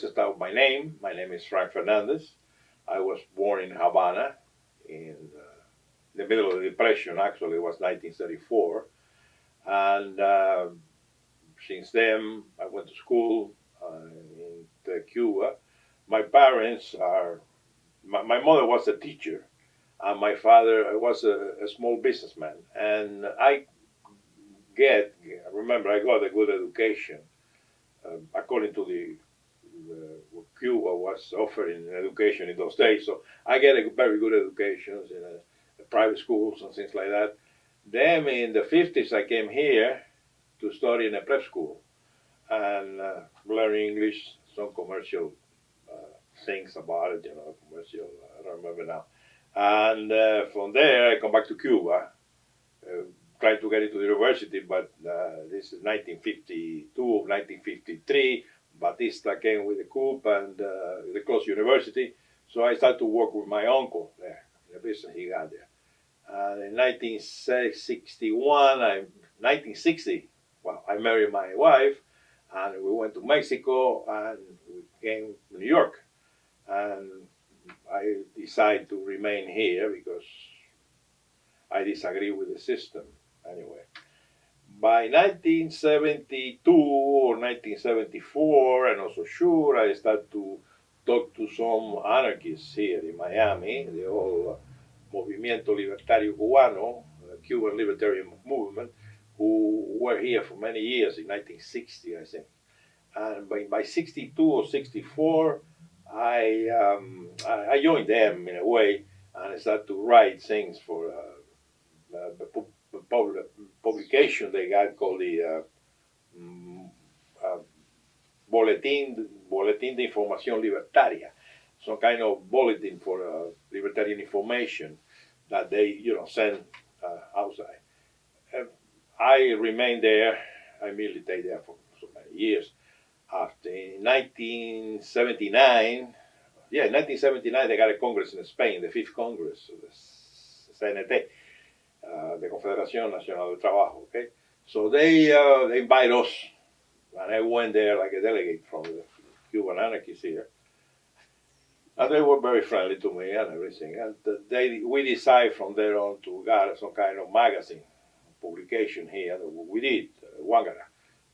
let's start with my name. My name is Fernández. I was born in Havana in the middle of the Depression. Actually, it was 1934. And since then, I went to school in Cuba. My parents are, my mother was a teacher, and my father was a small businessman. And I remember, I got a good education according to what Cuba was offering education in those days. So I get a very good education in private schools and things like that. Then in the 50s, I came here to study in a prep school and learn English, some commercial things about it, commercial, I don't remember now. And from there, I come back to Cuba, trying to get into the university, but this is 1952, 1953. Batista came with the coup and they closed university. So I started to work with my uncle there, in the business he got there. And in 1960, well, I married my wife, and we went to Mexico, and we came to New York. And I decided to remain here because I disagree with the system anyway. By 1972 or 1974, I'm not so sure, I started to talk to some anarchists here in Miami, the old Movimiento Libertario Cubano, Cuban Libertarian Movement, who were here for many years, in 1960, I think. And by 62 or 64, I joined them in a way, and I started to write things for publication they got called the Boletín de Información Libertaria, some kind of bulletin for libertarian information that they, send outside. I remained there. I militated there for so many years. After in 1979, in 1979 they got a congress in Spain, the fifth congress of the CNT, the Confederación Nacional del Trabajo. Okay, so they invite us, and I went there like a delegate from the Cuban anarchists here, and they were very friendly to me and everything. And we decided from there on to get some kind of magazine publication here. We did Guángara.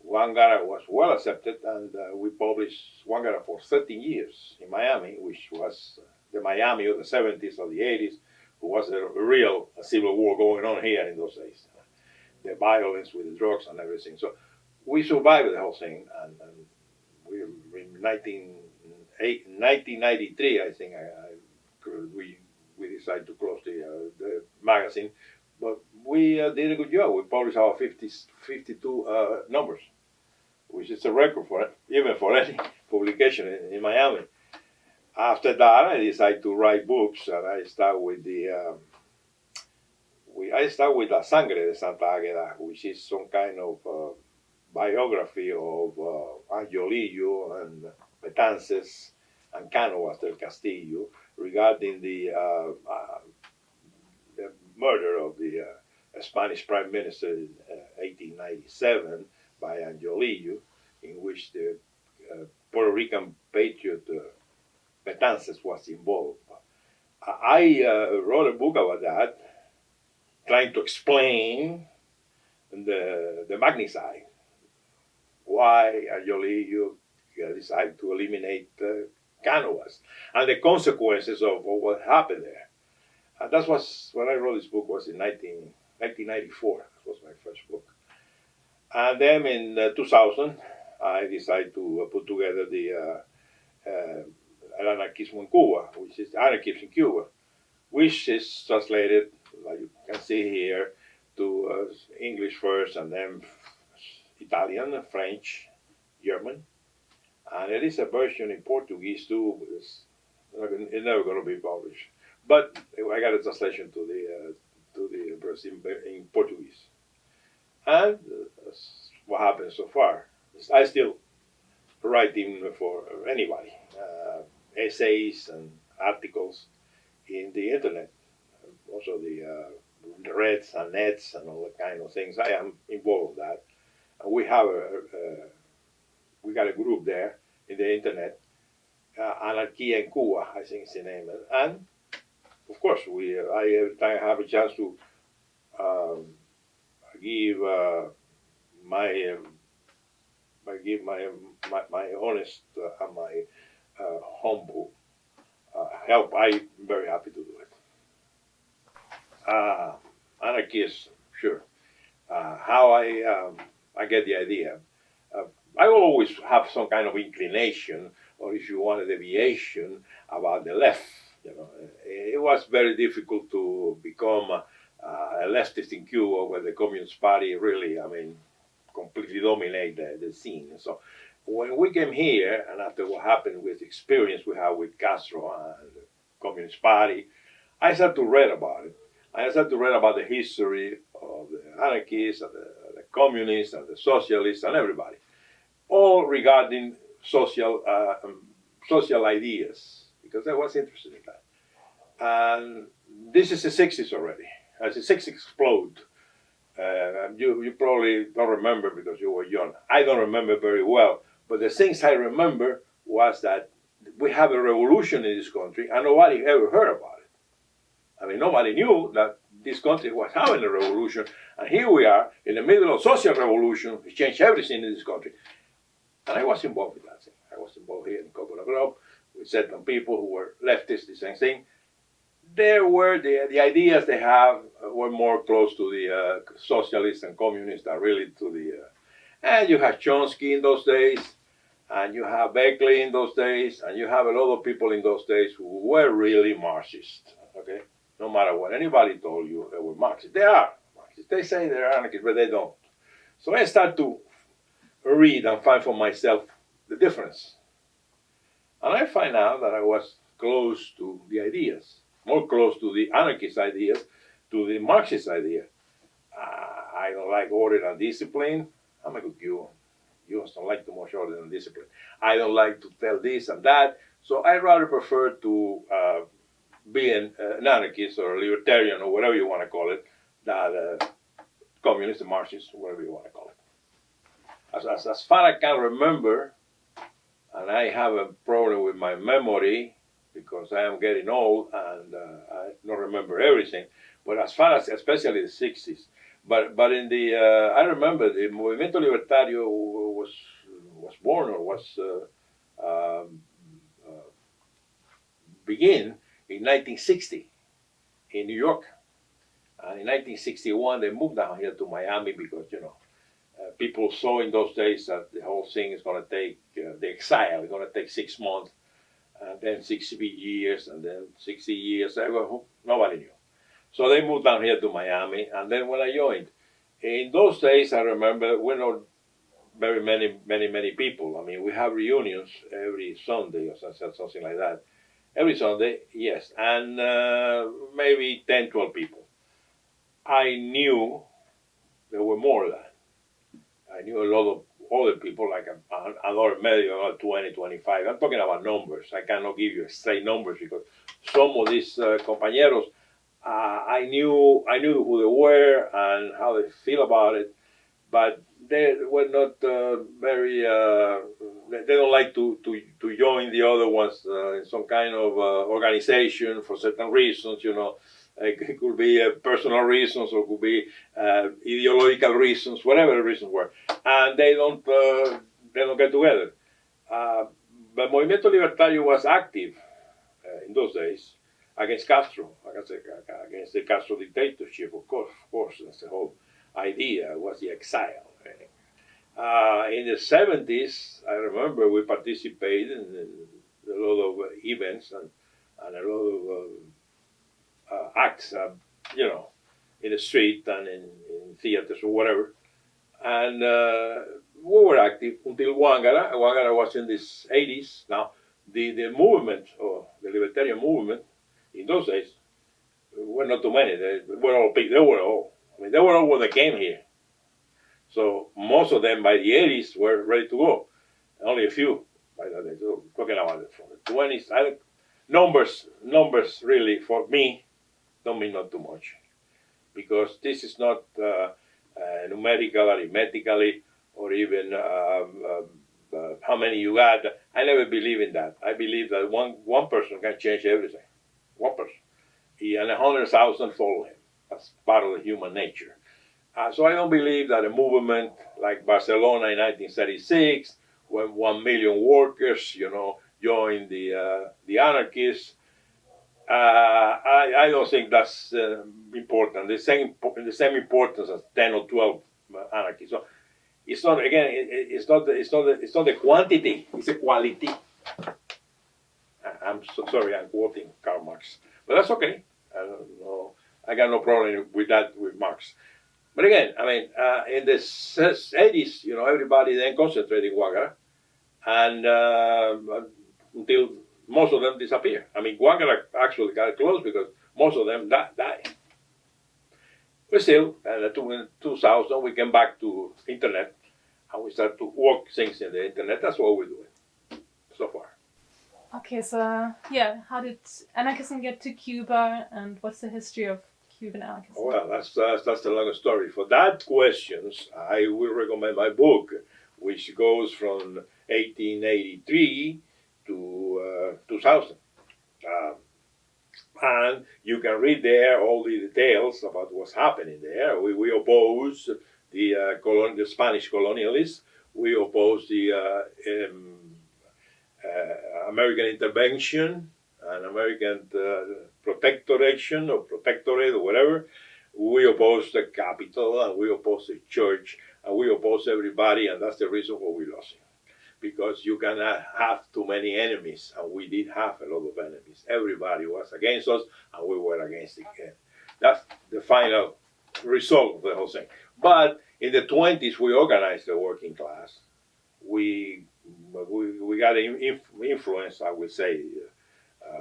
Guángara was well accepted, and we published Guángara for 13 years in Miami, which was the Miami of the 70s or the 80s, who was a real civil war going on here in those days. The violence with the drugs and everything. So we survived the whole thing, and we in 1993, I think, we decided to close the magazine, but we did a good job. We published our 52 numbers, which is a record for even for any publication in Miami. After that, I decided to write books, and I start with La Sangre de Santa Águeda, which is some kind of biography of Angiolillo and Betances and Cánovas del Castillo regarding the murder of the Spanish Prime Minister in 1897 by Angiolillo, in which the Puerto Rican patriot Betances was involved. I wrote a book about that, trying to explain the magnitude, why Angiolillo decided to eliminate Cánovas, and the consequences of what happened there. And that was when I wrote this book, was in 1994. That was my first book. And then in 2000, I decided to put together the Anarchism in Cuba, which is Anarchism in Cuba, which is translated, like you can see here, to English first, and then Italian, French, German. And it is a version in Portuguese too, but it's never going to be published. But I got a translation to the verse in Portuguese. And that's what happened so far. I still writing for anybody, essays and articles in the internet, also the reds and nets and all that kind of things. I am involved in that. And we have we got a group there in the internet Anarquía en Cuba, I think is the name. And of course, I every time I have a chance to give my honest and my humble help. I'm very happy to do it. Anarchist, sure. How I get the idea. I will always have some kind of inclination, or if you want a deviation, about the left. You know, it was very difficult to become a leftist in Cuba, where the Communist Party really, I mean, completely dominate the scene. So when we came here, and after what happened with the experience we had with Castro and the Communist Party, I started to read about it. I started to read about the history of the anarchists, and the communists, and the socialists, and everybody, all regarding social ideas, because I was interested in that. And this is the 60s already. As the 60s explode, you probably don't remember because you were young. I don't remember very well, but the things I remember was that we have a revolution in this country, and nobody ever heard about it. I mean, nobody knew that this country was having a revolution, and here we are in the middle of social revolution, which changed everything in this country. And I was involved with that thing. I was involved here in Coconut Grove with certain people who were leftists, the same thing. There were the ideas they have were more close to the socialists and communists than really to the. And you had Chomsky in those days, and you have Beckley in those days, and you have a lot of people in those days who were really Marxist. Okay, no matter what anybody told you, they were Marxists. They are Marxists. They say they're anarchists, but they don't. So I start to read and find for myself the difference. And I find out that I was close to the ideas, more close to the anarchist ideas, to the Marxist idea. I don't like order and discipline. I'm a good Cuban. Cubans don't like too much order and discipline. I don't like to tell this and that. So I rather prefer to be an anarchist or a libertarian or whatever you want to call it, than communist, a Marxist, whatever you want to call it. As far as I can remember, and I have a problem with my memory because I am getting old and I don't remember everything. But as far as, especially the 60s, but in the I remember the Movimiento Libertario was born or was begin in 1960 in New York, and in 1961 they moved down here to Miami because people saw in those days that the whole thing is going to take, the exile is going to take 6 months, and then 60 years, and then 60 years. Nobody knew. So they moved down here to Miami, and then when I joined, in those days, I remember we're not very many people. I mean, we have reunions every Sunday or something like that. Every Sunday, yes, and maybe 10, 12 people. I knew there were more than that. I knew a lot of other people, like another maybe about 20, 25. I'm talking about numbers. I cannot give you straight numbers because some of these compañeros, I knew who they were and how they feel about it, but they were not very. They don't like to join the other ones in some kind of organization for certain reasons, It could be personal reasons or it could be ideological reasons, whatever the reasons were, and they don't get together. But Movimiento Libertario was active in those days against Castro, against the Castro dictatorship. Of course, that's the whole idea was the exile. In the 70s, I remember we participated in a lot of events and a lot of acts, in the street and in theaters or whatever. And we were active until Guángara. Guángara was in the 80s. Now, the movement, or the libertarian movement, in those days, were not too many. They were all big. They were all when they came here. So most of them by the 80s were ready to go. Only a few by that day. So talking about it from the 20s. Numbers really for me don't mean not too much, because this is not numerical, arithmetically, or even how many you got. I never believe in that. I believe that one person can change everything. One person. And 100,000 follow him. That's part of the human nature. So I don't believe that a movement like Barcelona in 1936, when 1 million workers, joined the anarchists, I don't think that's important. The same importance as 10 or 12 anarchists. So it's not, again, it's not the quantity, it's the quality. I'm so sorry, I'm quoting Karl Marx, but that's okay. I got no problem with that with Marx. But again, I mean, in the 80s, everybody then concentrated in Guángara, and until most of them disappeared. I mean, Guángara actually got close because most of them died. But still, in 2000, we came back to internet, and we started to work things in the internet. That's what we're doing so far. Okay, so yeah, how did anarchism get to Cuba, and what's the history of Cuban anarchism? Well, that's the long story. For that questions, I will recommend my book, which goes from 1883 to 2000. And you can read there all the details about what's happening there. We oppose the Spanish colonialists. We oppose the American intervention and American protectoration or protectorate or whatever. We oppose the capital, and we oppose the church, and we oppose everybody, and that's the reason why we lost it. Because you cannot have too many enemies, and we did have a lot of enemies. Everybody was against us, and we were against it. That's the final result of the whole thing. But in the 20s, we organized the working class. We got influence, I would say.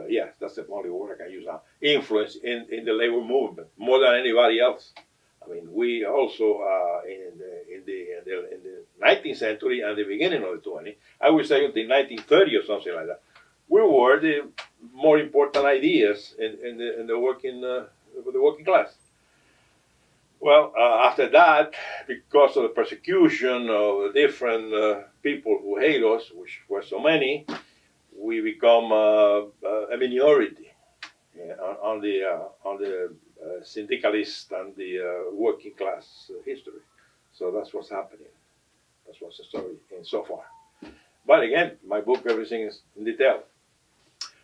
Yes, that's the only word I can use now. Influence in the labor movement more than anybody else. I mean, we also in the 19th century and the beginning of the 20th, I would say until 1930 or something like that, we were the more important ideas in the working class. Well, after that, because of the persecution of the different people who hate us, which were so many, we become a minority on the syndicalist and the working class history. So that's what's happening. That's what's the story in so far. But again, my book, everything is in detail.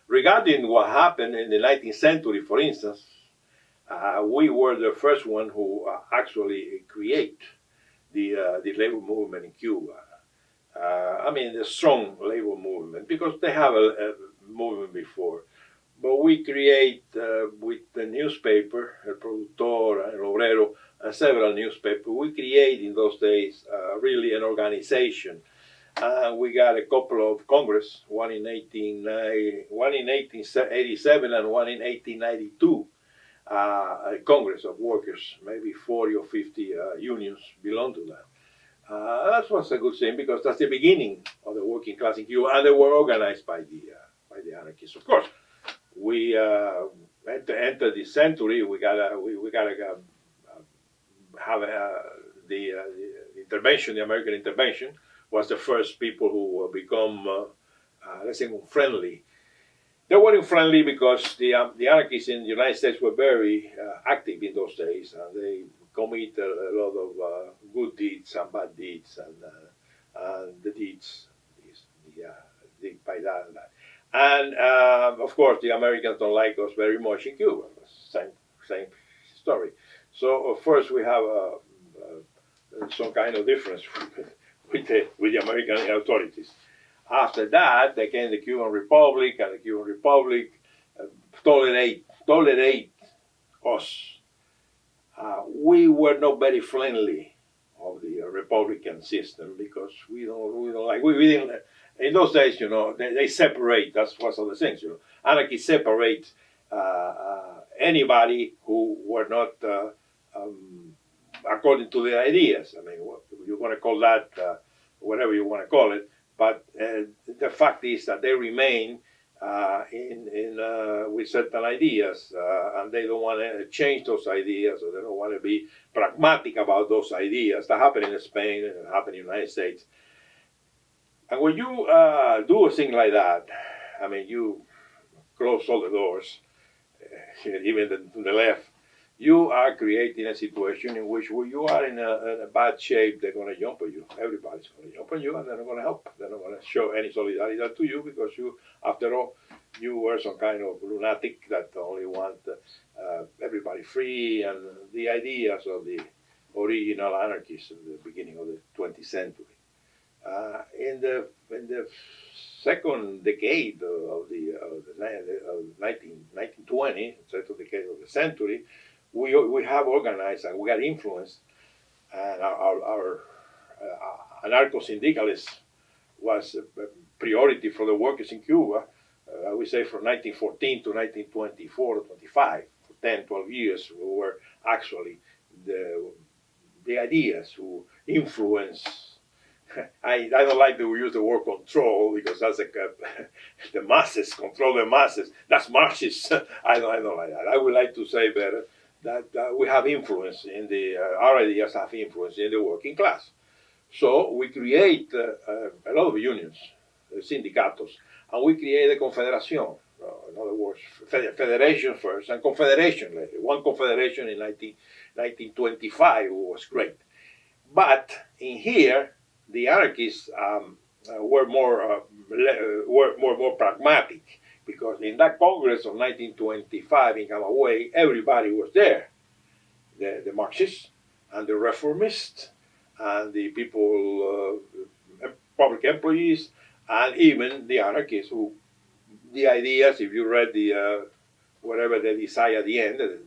Regarding what happened in the 19th century, for instance, we were the first one who actually create the labor movement in Cuba. I mean, the strong labor movement, because they have a movement before. But we create with the newspaper, El Productor, El Obrero, and several newspapers, we create in those days really an organization. We got a couple of Congress, one in 1887 and one in 1892. A Congress of Workers, maybe 40 or 50 unions belong to that. That was a good thing because that's the beginning of the working class in Cuba, and they were organized by the anarchists. Of course, we enter this century. We gotta have the intervention. The American intervention was the first people who become, let's say, friendly. They weren't friendly because the anarchists in the United States were very active in those days, and they committed a lot of good deeds and bad deeds, and the deeds by that and that. And of course, the Americans don't like us very much in Cuba. Same story. So first we have some kind of difference with the American authorities. After that, they came the Cuban Republic, and the Cuban Republic tolerate us. We were not very friendly of the Republican system because we don't like. We didn't. In those days, they separate. That's one of the things. Anarchists separate anybody who were not according to their ideas. I mean, what you want to call that, whatever you want to call it. But the fact is that they remain with certain ideas, and they don't want to change those ideas, or they don't want to be pragmatic about those ideas. That happened in Spain, and it happened in the United States. And when you do a thing like that, I mean, you close all the doors, even the left, you are creating a situation in which when you are in a bad shape, they're going to jump on you. Everybody's going to jump on you, and they're not going to help. They're not going to show any solidarity to you because you, after all, you were some kind of lunatic that only want everybody free and the ideas of the original anarchists in the beginning of the 20th century. In the second decade of the 1920, second decade of the century, we have organized and we got influenced, and our anarcho-syndicalism was a priority for the workers in Cuba. I would say from 1914 to 1924 or 25, for 10, 12 years, we were actually the ideas who influence. I don't like that we use the word control because that's like the masses, control the masses. That's Marxist. I don't like that. I would like to say better that we have influence in our ideas have influence in the working class. So we create a lot of unions, sindicatos, and we create a confederation. In other words, federation first and confederation later. One confederation in 1925 was great. But in here, the anarchists were more pragmatic, because in that Congress of 1925 in Camagüey, everybody was there. The Marxists and the reformists and the people, public employees, and even the anarchists who, the ideas, if you read the whatever they decide at the end of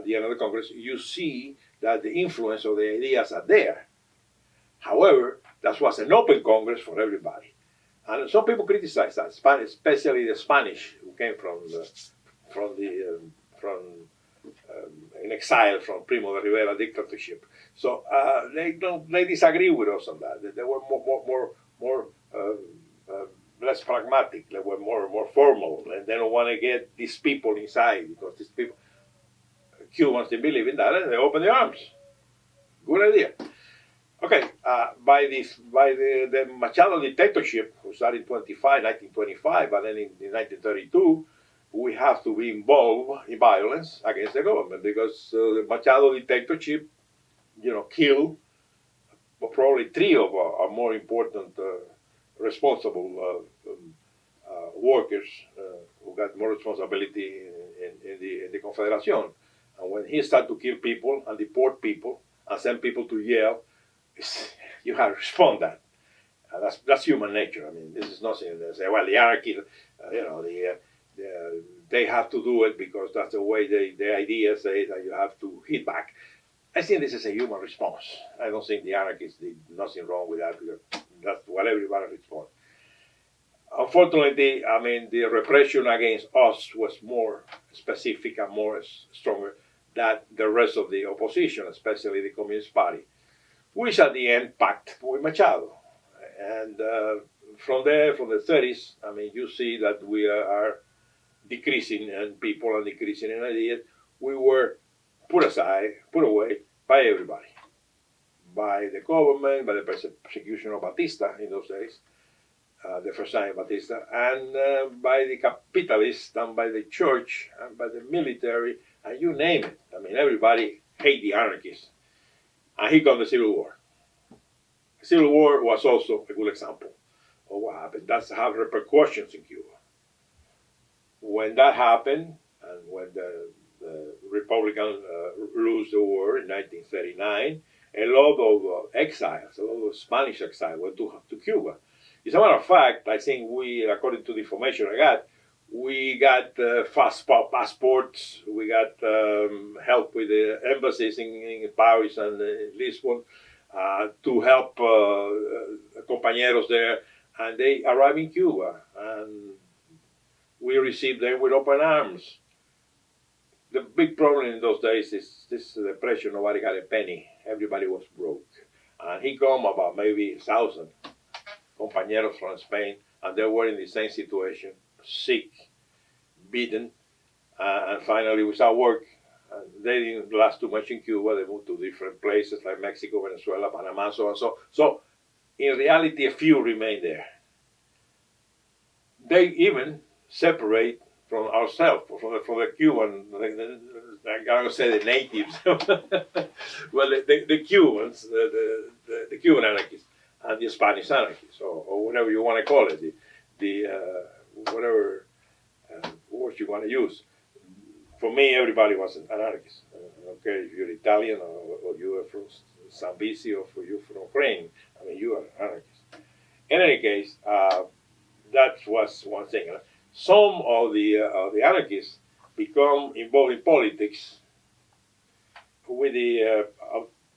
the Congress, you see that the influence of the ideas are there. However, that was an open Congress for everybody. And some people criticize that, especially the Spanish who came in exile from Primo de Rivera dictatorship. So they disagree with us on that. They were more less pragmatic. They were more formal, and they don't want to get these people inside because these people, Cubans, they believe in that, and they open their arms. Good idea. Okay, by the Machado dictatorship, who started in 1925, but then in 1932, we have to be involved in violence against the government because the Machado dictatorship, killed probably three of our more important responsible workers who got more responsibility in the Confederation. And when he started to kill people and deport people and send people to jail, you have to respond that. That's human nature. I mean, this is nothing. They say, well, the anarchists, they have to do it because that's the way the idea says that you have to hit back. I think this is a human response. I don't think the anarchists did nothing wrong with that because that's what everybody responds. Unfortunately, I mean, the repression against us was more specific and more stronger than the rest of the opposition, especially the Communist Party, which at the end packed with Machado. And from there, from the 30s, I mean, you see that we are decreasing in people and decreasing in ideas. We were put away by everybody, by the government, by the persecution of Batista in those days, the first time Batista, and by the capitalists, and by the church, and by the military, and you name it. I mean, everybody hate the anarchists. And here comes the Civil War. The Civil War was also a good example of what happened. That's have repercussions in Cuba. When that happened, and when the Republicans lose the war in 1939, a lot of exiles, a lot of Spanish exiles went to Cuba. As a matter of fact, I think we, according to the information I got, we got fast passports, we got help with the embassies in Paris and Lisbon to help compañeros there, and they arrived in Cuba, and we received them with open arms. The big problem in those days is this depression, nobody got a penny, everybody was broke. And he come about maybe 1,000 compañeros from Spain, and they were in the same situation, sick, beaten, and finally without work. And they didn't last too much in Cuba. They moved to different places like Mexico, Venezuela, Panama, so on. So in reality, a few remain there. They even separate from ourselves, from the Cuban, I gotta say the natives, well, the Cubans, the Cuban anarchists, and the Spanish anarchists, or whatever you want to call it, whatever words you want to use. For me, everybody was an anarchist. Okay, if you're Italian or you are from Zambezi or you're from Ukraine, I mean, you are an anarchist. In any case, that was one thing. Some of the anarchists become involved in politics with the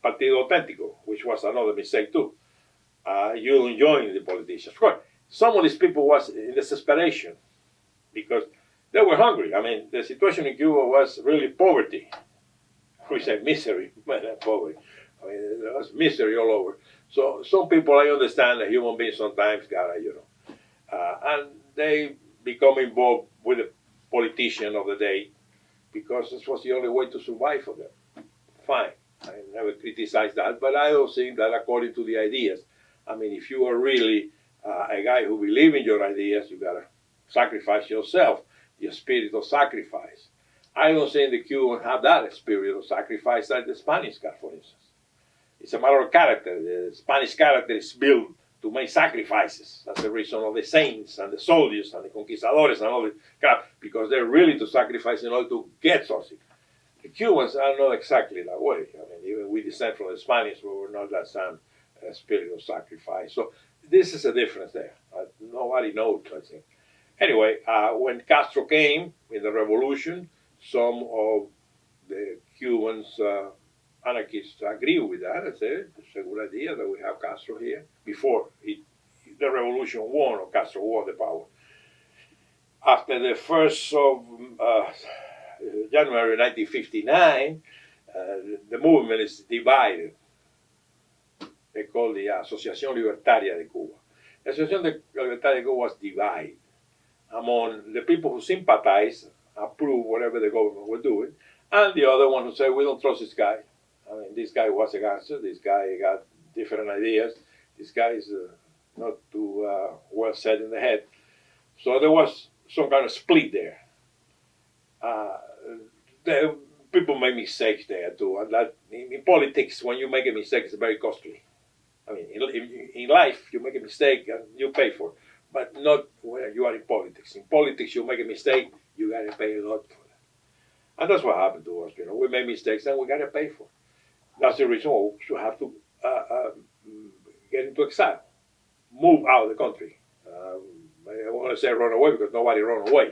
Partido Auténtico, which was another mistake too. You don't join the politicians. Of course, some of these people was in desperation because they were hungry. I mean, the situation in Cuba was really poverty. We say misery, but not poverty. I mean, there was misery all over. So some people, I understand that human beings sometimes gotta, and they become involved with the politician of the day because this was the only way to survive for them. Fine, I never criticized that, but I don't think that according to the ideas. I mean, if you are really a guy who believes in your ideas, you gotta sacrifice yourself, your spirit of sacrifice. I don't think the Cubans have that spirit of sacrifice like the Spanish got, for instance. It's a matter of character. The Spanish character is built to make sacrifices. That's the reason of the saints and the soldiers and the conquistadores and all the crap, because they're really to sacrifice in order to get something. The Cubans are not exactly that way. I mean, even we descend from the Spanish, we were not that same spirit of sacrifice. So this is a difference there. Nobody knows, I think. Anyway, when Castro came in the revolution, some of the Cubans, anarchists, agree with that. I said it's a good idea that we have Castro here before the revolution won or Castro won the power. After the 1st of January 1959, the movement is divided. They call the Asociación Libertaria de Cuba. The Asociación Libertaria de Cuba was divided among the people who sympathize, approve whatever the government was doing, and the other one who say, we don't trust this guy. I mean, this guy was a gangster, this guy got different ideas, this guy is not too well set in the head. So there was some kind of split there. People make mistakes there too, and that in politics, when you make a mistake, it's very costly. I mean, in life, you make a mistake and you pay for it, but not when you are in politics. In politics, you make a mistake, you got to pay a lot for that. And that's what happened to us. We made mistakes and we got to pay for it. That's the reason why we have to get into exile, move out of the country. I don't want to say run away because nobody ran away.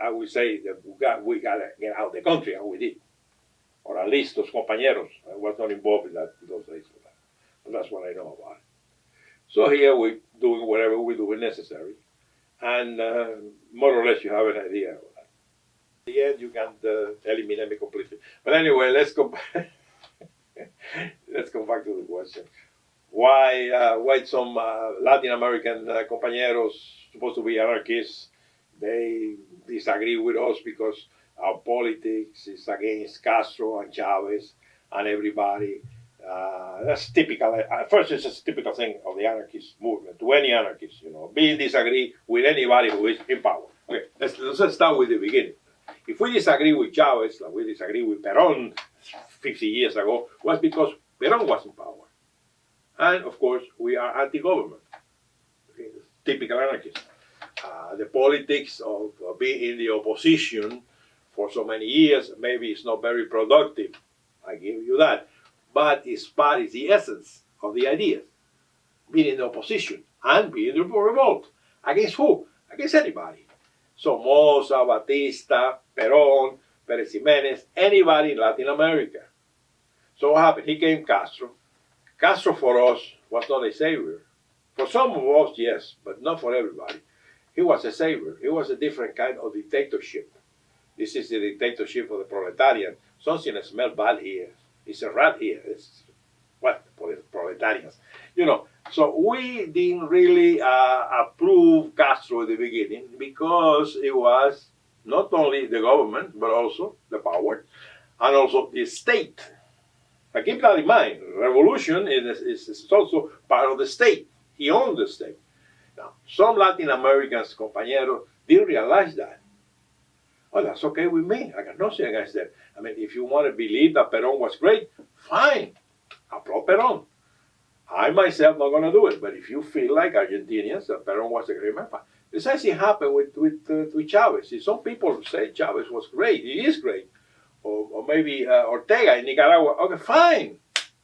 I would say that we got to get out of the country, and we did. Or at least those compañeros. I was not involved in that those days for that. But that's what I know about it. So here we're doing whatever we do necessary. And more or less you have an idea of that. In the end, you can't eliminate me completely. But anyway, let's go back. Let's go back to the question. Why some Latin American compañeros supposed to be anarchists, they disagree with us because our politics is against Castro and Chavez and everybody. That's typical. First, it's just a typical thing of the anarchist movement. To any anarchist, we disagree with anybody who is in power. Okay, let's start with the beginning. If we disagree with Chavez, like we disagree with Perón 50 years ago, was because Perón was in power. And of course, we are anti-government. Okay, typical anarchist. The politics of being in the opposition for so many years, maybe it's not very productive. I give you that. But it's the essence of the ideas. Being in the opposition and being in revolt. Against who? Against anybody. Somoza, Batista, Perón, Pérez Jiménez, anybody in Latin America. So what happened? He came Castro. Castro for us was not a savior. For some of us, yes, but not for everybody. He was a savior. He was a different kind of dictatorship. This is the dictatorship of the proletariat. Something that smells bad here. It's a rat here. It's what? Proletarians. So we didn't really approve Castro at the beginning because it was not only the government, but also the power, and also the state. But keep that in mind. Revolution is also part of the state. He owned the state. Now, some Latin Americans, compañeros, didn't realize that. Oh, that's okay with me. I got nothing against that. I mean, if you want to believe that Perón was great, fine. Applaud Perón. I myself not going to do it. But if you feel like Argentinians that Perón was a great man, fine. The same thing happened with Chavez. See, some people say Chavez was great. He is great. Or maybe Ortega in Nicaragua. Okay, fine.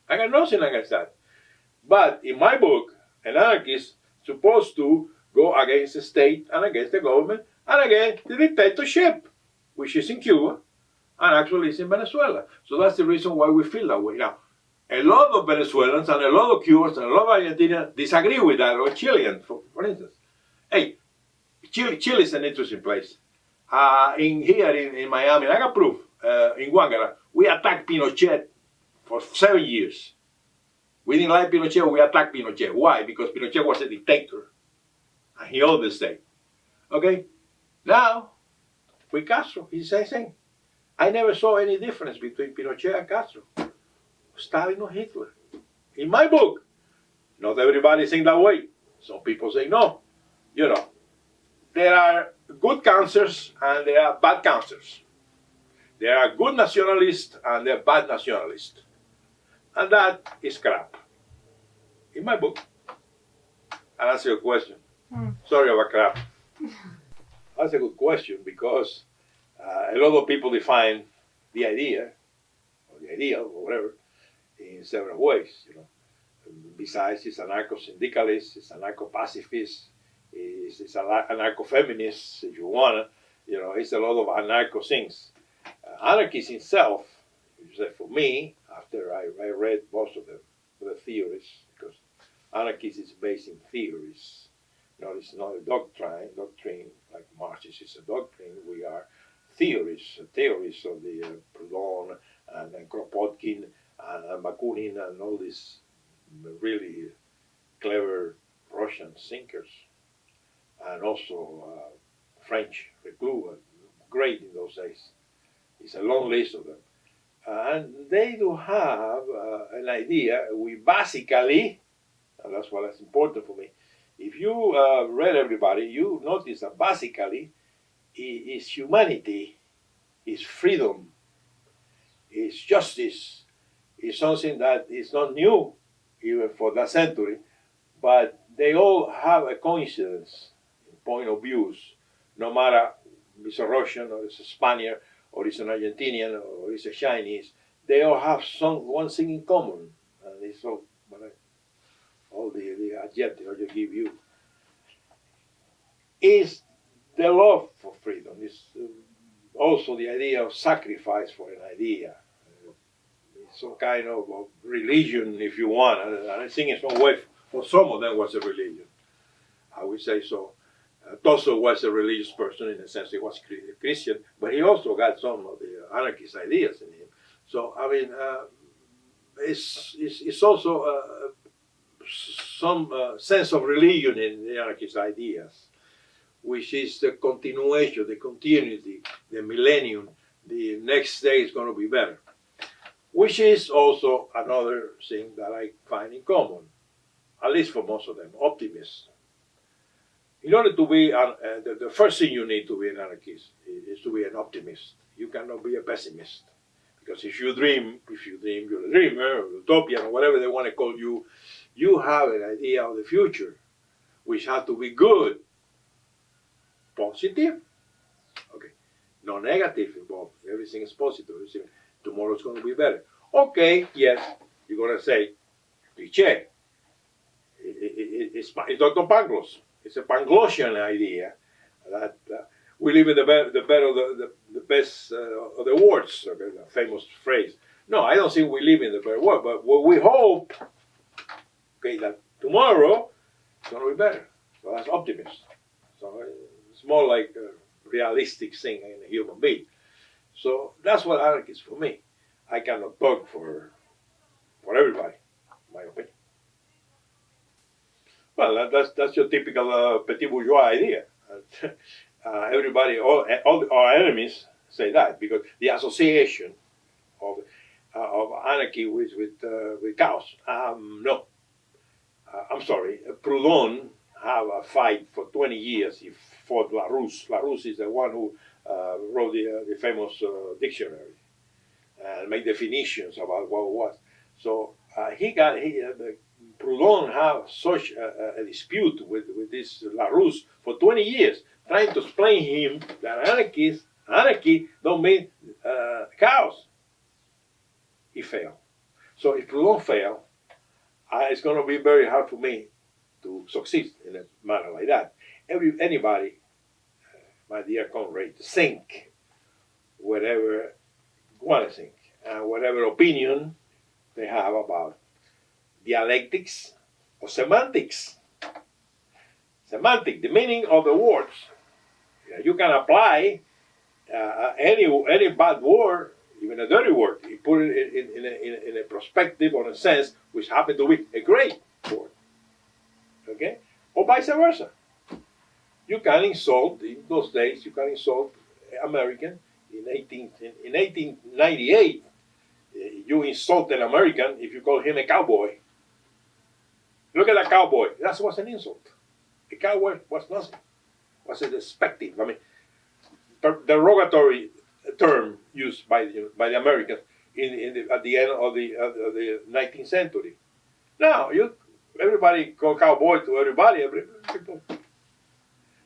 I got nothing against that. But in my book, an anarchist is supposed to go against the state and against the government and against the dictatorship, which is in Cuba and actually is in Venezuela. So that's the reason why we feel that way. Now, a lot of Venezuelans and a lot of Cubans and a lot of Argentinians disagree with that, or Chileans, for instance. Hey, Chile is an interesting place. Here in Miami, I got proof. In Guángara, we attacked Pinochet for 7 years. We didn't like Pinochet, we attacked Pinochet. Why? Because Pinochet was a dictator. And he owned the state. Okay? Now, with Castro, he's the same thing. I never saw any difference between Pinochet and Castro. Stalin or Hitler. In my book, not everybody thinks that way. Some people say no. You know, there are good counselors and there are bad counselors. There are good nationalists and there are bad nationalists. And that is crap. In my book, I'll answer your question. Sorry about crap. That's a good question because a lot of people define the idea, or the ideal, or whatever, in several ways. You know, besides, it's anarcho-syndicalist, it's anarcho-pacifist, it's anarcho-feminist, if you wanna. You know, it's a lot of anarcho things. Anarchism itself, for me, after I read most of the theories, because anarchism is based in theories. You know, it's not a doctrine like Marxist is a doctrine. We are theories of the Proudhon and Kropotkin and Bakunin and all these really clever Russian thinkers, and also French Reclus, great in those days. It's a long list of them. And they do have an idea. We basically, and that's what is important for me, if you read everybody, you notice that basically is humanity, is freedom, is justice, is something that is not new even for that century, but they all have a coincidence in point of views, no matter it's a Russian or it's a Spaniard or it's an Argentinian or it's a Chinese, they all have one thing in common, and it's all the adjectives I just give you, is the love for freedom. It's also the idea of sacrifice for an idea. It's some kind of religion, if you want. And I think in some way, for some of them, was a religion. I would say so. Tosso was a religious person in the sense he was Christian, but he also got some of the anarchist ideas in him. So, I mean, it's also some sense of religion in the anarchist ideas, which is the continuation, the continuity, the millennium, the next day is going to be better, which is also another thing that I find in common, at least for most of them, optimists. In order to be, the first thing you need to be an anarchist is to be an optimist. You cannot be a pessimist. Because if you dream, you're a dreamer, or utopian, or whatever they want to call you, you have an idea of the future, which has to be good, positive, okay, no negative involved. Everything is positive. Tomorrow's going to be better. Okay, yes, you're going to say, cliché. It's Dr. Pangloss. It's a Panglossian idea that we live in the best of the worlds, okay, the famous phrase. No, I don't think we live in the better world, but what we hope, okay, that tomorrow is going to be better. So that's optimism. So it's more like a realistic thing in a human being. So that's what anarchy is for me. I cannot talk for everybody, in my opinion. Well, that's your typical petit bourgeois idea. Everybody, all our enemies say that, because the association of, of anarchy with chaos. No, I'm sorry. Proudhon have a fight for 20 years. He fought Larousse. Larousse is the one who wrote the famous dictionary and made definitions about what it was. So Proudhon have such a dispute with this Larousse for 20 years, trying to explain him that anarchy don't mean chaos. He failed. So if Proudhon failed, it's going to be very hard for me to succeed in a matter like that. Anybody, my dear comrade, think whatever want to think and whatever opinion they have about dialectics or semantics. Semantic, the meaning of the words. You can apply any bad word, even a dirty word, you put it in a perspective or a sense which happen to be a great word. Okay? Or vice versa. You can insult, in those days, you can insult American. In 1898, you insult an American if you call him a cowboy. Look at a cowboy. That was an insult. A cowboy was nothing. Was a despective. I mean, derogatory term used by the Americans at the end of the 19th century. Now, everybody call cowboy to everybody.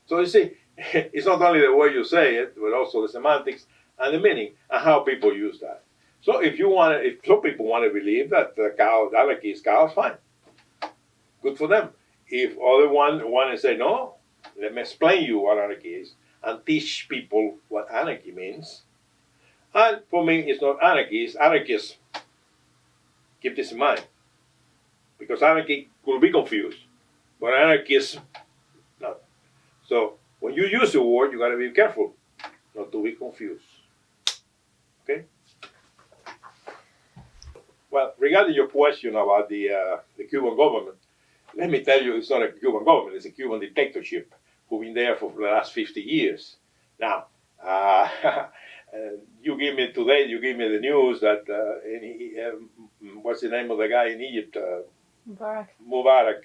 So you see, it's not only the way you say it, but also the semantics and the meaning and how people use that. So if some people want to believe that anarchy is chaos, fine, good for them. If other one want to say no, let me explain you what anarchy is and teach people what anarchy means. And for me, it's not anarchy, it's anarchism. Keep this in mind. Because anarchy could be confused, but anarchism, not. So when you use the word, you got to be careful not to be confused. Okay? Well, regarding your question about the Cuban government, let me tell you, it's not a Cuban government, it's a Cuban dictatorship who's been there for the last 50 years. Now, you give me the news that, what's the name of the guy in Egypt? Mubarak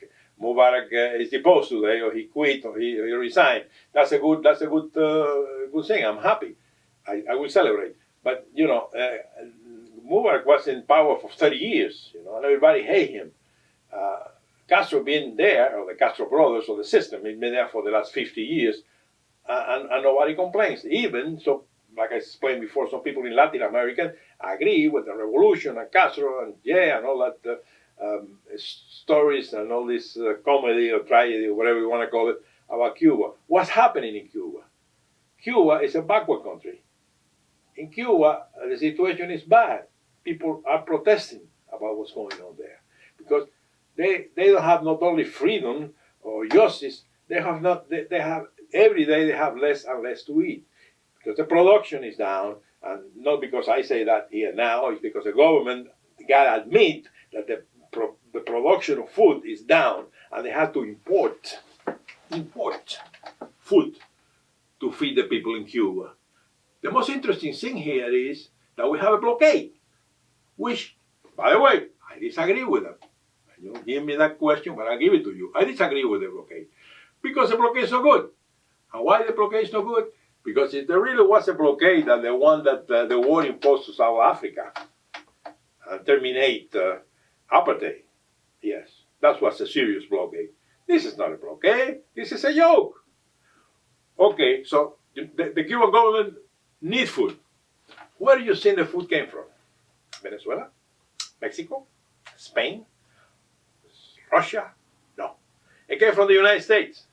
is deposed today, or he quit, or he resigned. That's a good thing. I'm happy. I will celebrate. But Mubarak was in power for 30 years, and everybody hate him. Castro been there, or the Castro brothers, or the system, has been there for the last 50 years, and nobody complains. Even so, like I explained before, some people in Latin America agree with the revolution and Castro and all that stories and all this comedy or tragedy or whatever you want to call it about Cuba. What's happening in Cuba? Cuba is a backward country. In Cuba, the situation is bad. People are protesting about what's going on there because they don't have not only freedom or justice. They have every day they have less and less to eat because the production is down, and not because I say that here now. It's because the government gotta admit that the production of food is down, and they have to import food to feed the people in Cuba. The most interesting thing here is that we have a blockade, which, by the way, I disagree with them. You give me that question, but I'll give it to you. I disagree with the blockade because the blockade is so good. And why the blockade is so good? Because if there really was a blockade, and the one that the war imposed to South Africa and terminate apartheid, yes, that was a serious blockade. This is not a blockade. This is a joke. Okay, so the Cuban government needs food. Where do you think the food came from? Venezuela? Mexico? Spain? Russia? No. It came from the United States.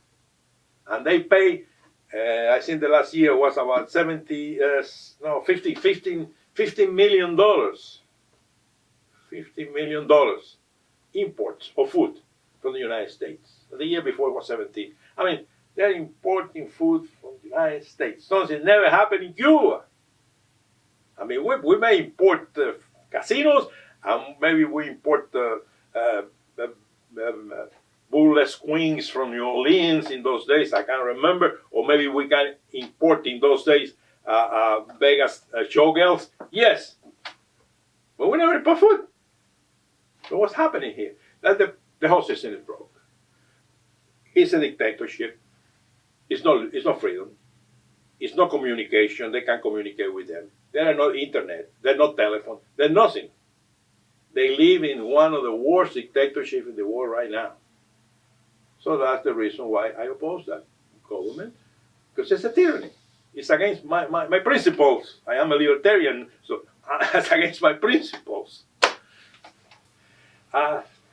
And they pay, I think the last year was about $15 million. $15 million imports of food from the United States. The year before it was 17. I mean, they're importing food from the United States. Something never happened in Cuba. I mean, we may import casinos, and maybe we import burlesque queens from New Orleans in those days. I can't remember. Or maybe we can import in those days Vegas showgirls. Yes. But we never put food. So what's happening here? That the whole system is broke. It's a dictatorship. It's not freedom. It's not communication. They can't communicate with them. There are no internet. There's no telephone. There's nothing. They live in one of the worst dictatorships in the world right now. So that's the reason why I oppose that government, because it's a tyranny. It's against my principles. I am a libertarian, so it's against my principles.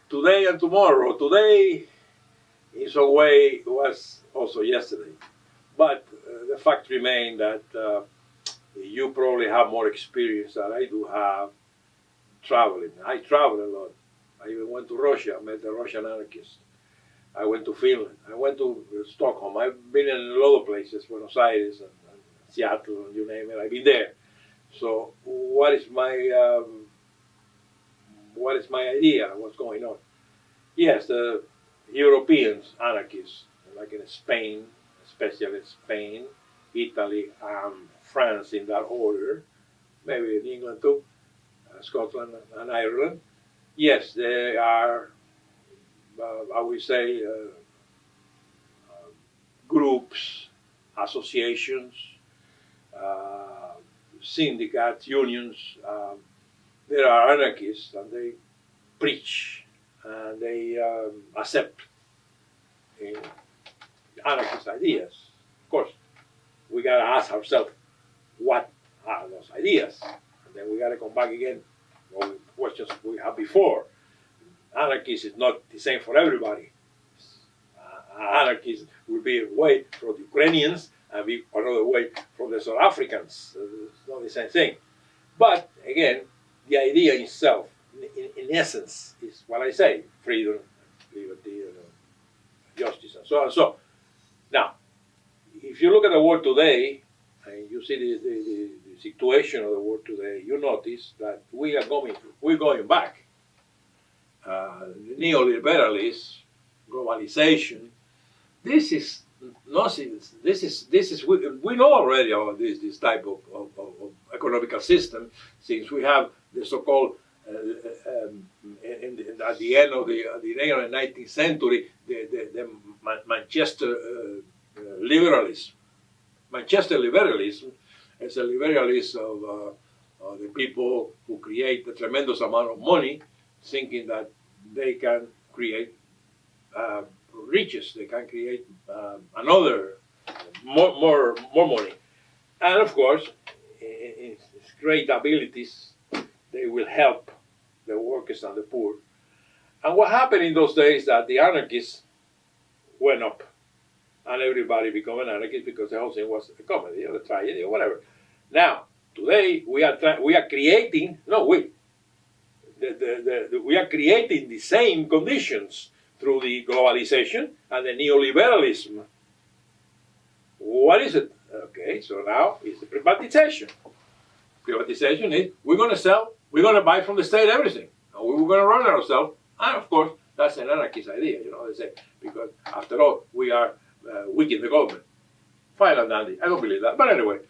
Today and tomorrow. Today, in some way, was also yesterday. But the fact remains that you probably have more experience than I do have traveling. I travel a lot. I even went to Russia, met the Russian anarchists. I went to Finland. I went to Stockholm. I've been in a lot of places, Buenos Aires and Seattle, and you name it. I've been there. So what is my idea? What's going on? Yes, the Europeans, anarchists, like in Spain, especially Spain, Italy, and France in that order, maybe in England too, Scotland and Ireland. Yes, they are, I would say, groups, associations, syndicates, unions. There are anarchists, and they preach and they accept anarchist ideas. Of course, we gotta ask ourselves, what are those ideas? And then we gotta come back again with questions we had before. Anarchism is not the same for everybody. Anarchism will be a way for the Ukrainians and be another way for the South Africans. It's not the same thing. But again, the idea itself, in essence, is what I say: freedom, liberty, justice, and so on. So, now, if you look at the world today, and you see the situation of the world today, you notice that we're going back. Neoliberalism, globalization. This is nonsense. We know already about this type of economical system, since we have the so-called at the end of the 19th century, the Manchester liberalism. Manchester liberalism is a liberalism of the people who create a tremendous amount of money, thinking that they can create riches, they can create another more money, and of course, in great abilities, they will help the workers and the poor. And what happened in those days that the anarchists went up, and everybody became an anarchist because the whole thing was a comedy or a tragedy or whatever. Now, today we are creating we are creating the same conditions through the globalization and the neoliberalism. What is it? Okay, so now it's the privatization. Privatization is we're going to sell, we're going to buy from the state everything, and we're going to run it ourselves. And of course, that's an anarchist idea, they say, because after all, we are weak in the government. Fine and dandy. I don't believe that. But anyway,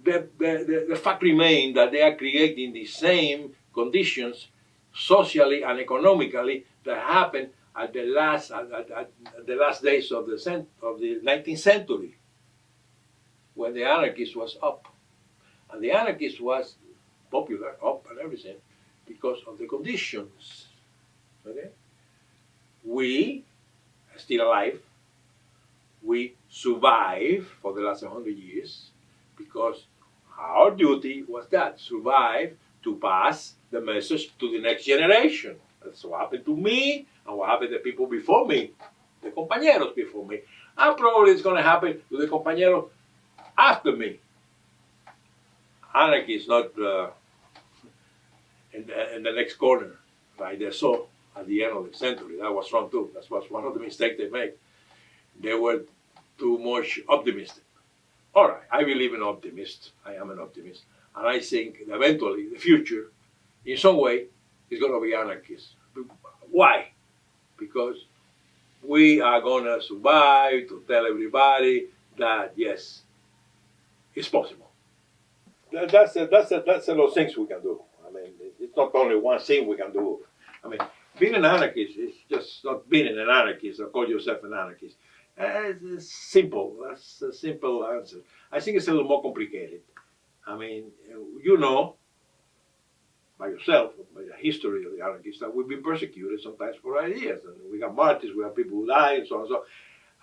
the fact remains that they are creating the same conditions socially and economically that happened at the last days of the 19th century, when the anarchist was up. And the anarchist was popular, up and everything, because of the conditions. Okay? We are still alive. We survived for the last 100 years because our duty was that, survive to pass the message to the next generation. That's what happened to me and what happened to the people before me, the compañeros before me. And probably it's going to happen to the compañeros after me. Anarchy is not in the next corner, like they saw at the end of the century. That was wrong too. That was one of the mistakes they made. They were too much optimistic. All right, I believe in optimists. I am an optimist. And I think eventually the future, in some way, is going to be anarchist. Why? Because we are going to survive to tell everybody that, yes, it's possible. That's a lot of things we can do. I mean, It's not only one thing we can do. I mean, being an anarchist is just not being an anarchist or call yourself an anarchist. It's simple. That's a simple answer. I think it's a little more complicated. I mean, you know, by yourself, by the history of the anarchists, that we've been persecuted sometimes for ideas. And we have martyrs, we have people who die, and so on and so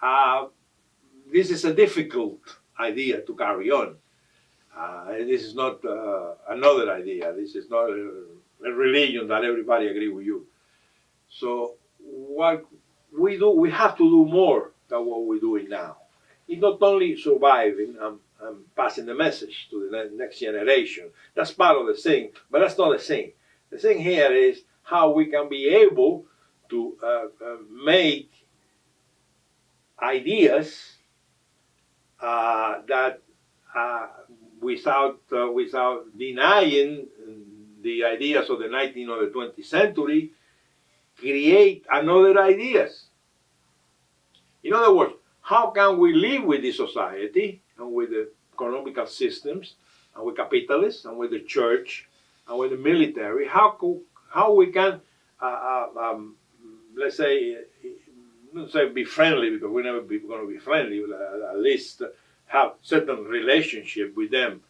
on. This is a difficult idea to carry on. This is not another idea. This is not a religion that everybody agree with you. So what we do, we have to do more than what we're doing now. It's not only surviving and passing the message to the next generation. That's part of the thing, but that's not the thing. The thing here is how we can be able to make ideas that without denying the ideas of the 19th or the 20th century, create another ideas. In other words, how can we live with this society and with the economical systems and with capitalists and with the church and with the military? How we can, let's say, not say be friendly, because we're never going to be friendly, but at least have certain relationship with them.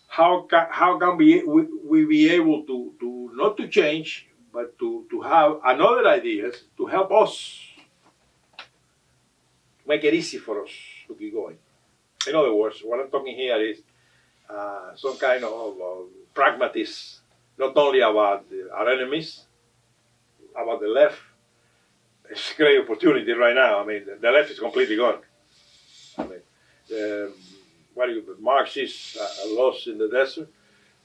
How can we be able to not to change, but to have another ideas to help us, make it easy for us to keep going. In other words, what I'm talking here is some kind of pragmatism, not only about our enemies, about the left. It's a great opportunity right now. I mean, the left is completely gone. I mean, the Marxists are lost in the desert.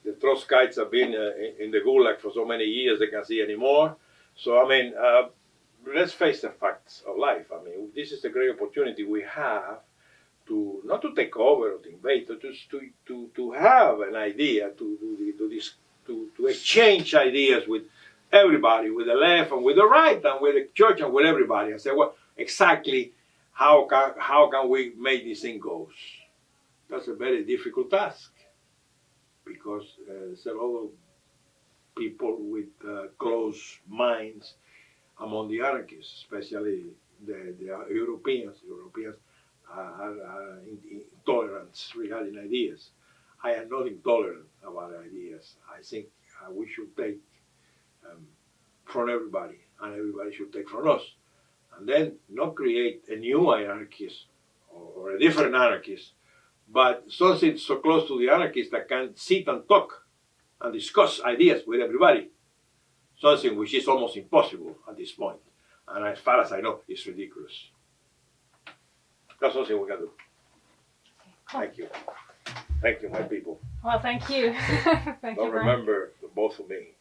The Trotskyites have been in the gulag for so many years they can't see anymore. So, I mean, let's face the facts of life. I mean, this is a great opportunity we have to, not to take over or to invade, but just to have an idea, to exchange ideas with everybody, with the left and with the right and with the church and with everybody, and say, well, exactly how can we make this thing go? That's a very difficult task, because there's a lot of people with closed minds among the anarchists, especially the Europeans. Europeans are intolerant regarding ideas. I am not intolerant about ideas. I think we should take from everybody, and everybody should take from us. And then not create a new anarchist or a different anarchist, but something so close to the anarchist that can sit and talk and discuss ideas with everybody. Something which is almost impossible at this point. And as far as I know, it's ridiculous. That's something we can do. Thank you. Thank you, my people. Well, thank you. Thank you. Don't remember the both of me.